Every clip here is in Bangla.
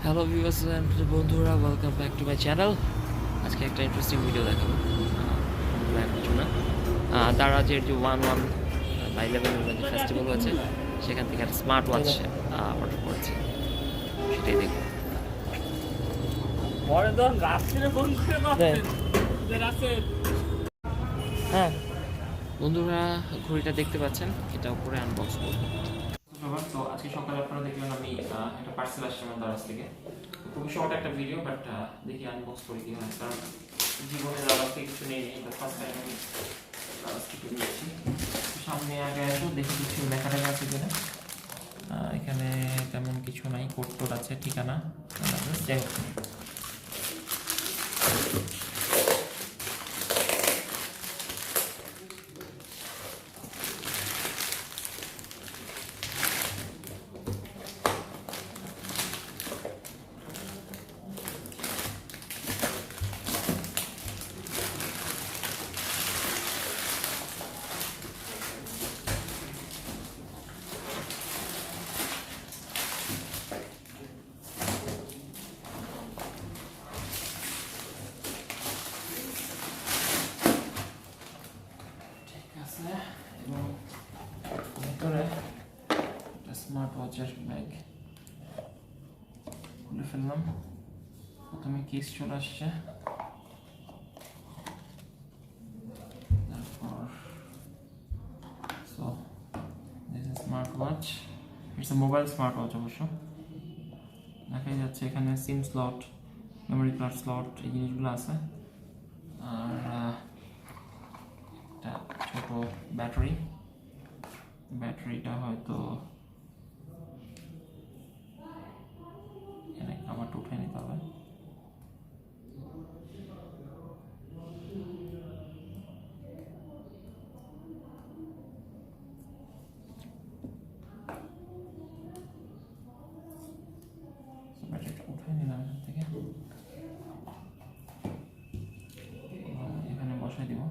হ্যালো ভিউয়ার্স এন্ড বন্ধুরা, welcome back to my channel. আজকে একটা ইন্টারেস্টিং ভিডিও দেখাবো। কিছু না, দারাজের যে 11/11 যে ফেস্টিভ্যাল আছে সেখান থেকে একটা স্মার্ট ওয়াচ অর্ডার করেছি, সেটাই দেখবো। হ্যাঁ বন্ধুরা, ঘড়িটা দেখতে পাচ্ছেন, এটা উপরে আনবক্স করবো। তো আজকে সকালে আপনারা দেখলেন আমি একটা পার্সেল আসছে আমার দারাজ থেকে। খুবই শর্ট একটা ভিডিও, বাট দেখি আনবক্স করি কি হয়, কারণ জীবনে দারাজ থেকে কিছু নেই, এটা ফার্স্ট টাইম আমি দারাজ থেকে নিয়েছি। সামনে আগে আসো, দেখি কিছু লেখা লেখা আছে কিনা। এখানে তেমন কিছু নাই, কোড টোড আছে, ঠিকানা। যাই হোক, এবং ভিতরে একটা স্মার্ট ওয়াচের ব্যাগ খুলে ফেললাম। প্রথমে কেস চলে আসছে, তারপর so this is smart watch. It's a mobile smart watch অবশ্য। দেখাই যাচ্ছে এখানে সিম স্লট, মেমোরি কার্ড স্লট, এই জিনিসগুলো আছে। আর একটা ছোট ব্যাটারিটা হয়তো এখানে কাভারটা উঠে নিতে হবে। ব্যাটারিটা উঠে নিলাম এখান থেকে, এখানে বসাই দিব।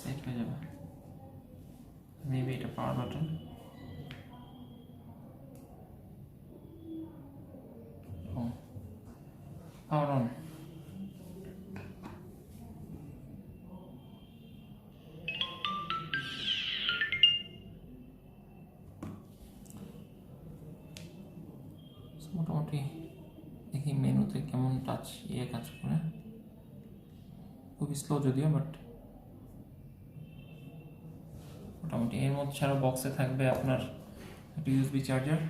সেট হয়ে যাবে। মেবি এটা পাওয়ার বাটন। Power on. মোটামুটি দেখি মেনুতে কেমন টাচ কাজ করে। খুবই স্লো যদিও, বাট মোটামুটি। এর মধ্যে ছাড়া বক্সে থাকবে আপনার একটা ইউএসবি চার্জার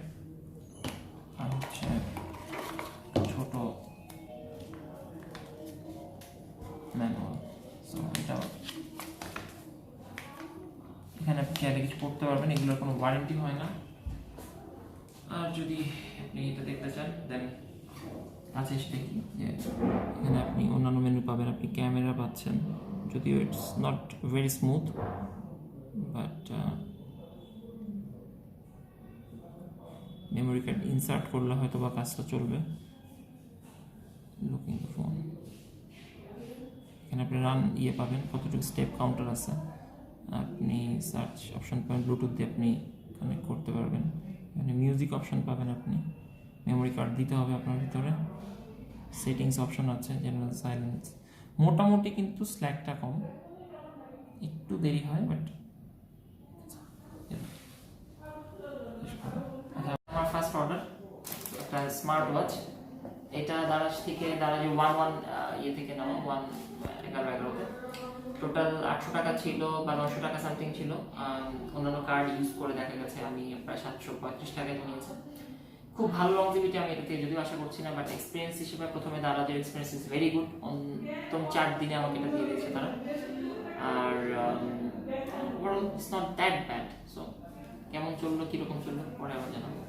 আর হচ্ছে ছোট ম্যানুয়াল। সো এটা এখানে আপনি চাইলে কিছু করতে পারবেন, এগুলোর কোনো ওয়ারেন্টি হয় না। আর যদি আপনি এটা দেখতে চান দেন আছে সেটা কি, যে এখানে আপনি অন্যান্য মেনু পাবেন, আপনি ক্যামেরা পাচ্ছেন, যদিও it's not very smooth, but memory card insert করলে হয়তো বা কাজটা চলবে। লুকিং ফোন, এখানে আপনি রান পাবেন, কতটুকু স্টেপ কাউন্টার আছে। আপনি সার্চ অপশন পাবেন, ব্লুটুথ দিয়ে আপনি কানেক্ট করতে পারবেন। এখানে মিউজিক অপশন পাবেন, আপনি মেমোরি কার্ড দিতে হবে আপনার ভিতরে। সেটিংস অপশন আছে, জেনারেল, সাইলেন্স। মোটামুটি কিন্তু স্ল্যাগটা কম, একটু দেরি হয়, বাট আমার ফার্স্ট অর্ডার একটা স্মার্ট ওয়াচ। এটা দারাজ দারাজে 11 থেকে নেওয়া, 11/11-তে। টোটাল 800 টাকা ছিল বা 900 টাকা সামথিং ছিল। অন্যান্য কার্ড ইউজ করে দেখা গেছে আমি প্রায় 735 টাকায় নিয়েছি। খুব ভালো লংজিভিটি আমি এটাতে যদিও আশা করছি না, বাট এক্সপিরিয়েন্স হিসেবে প্রথমে দারাজের এক্সপিরিয়েন্স ইজ ভেরি গুড। অন্তত 4 দিনে আমাকে এটা দিয়ে দিয়েছে তারা। আর overall it's not that bad. So কেমন চললো, কীরকম চললো পরে আবার জানাবো।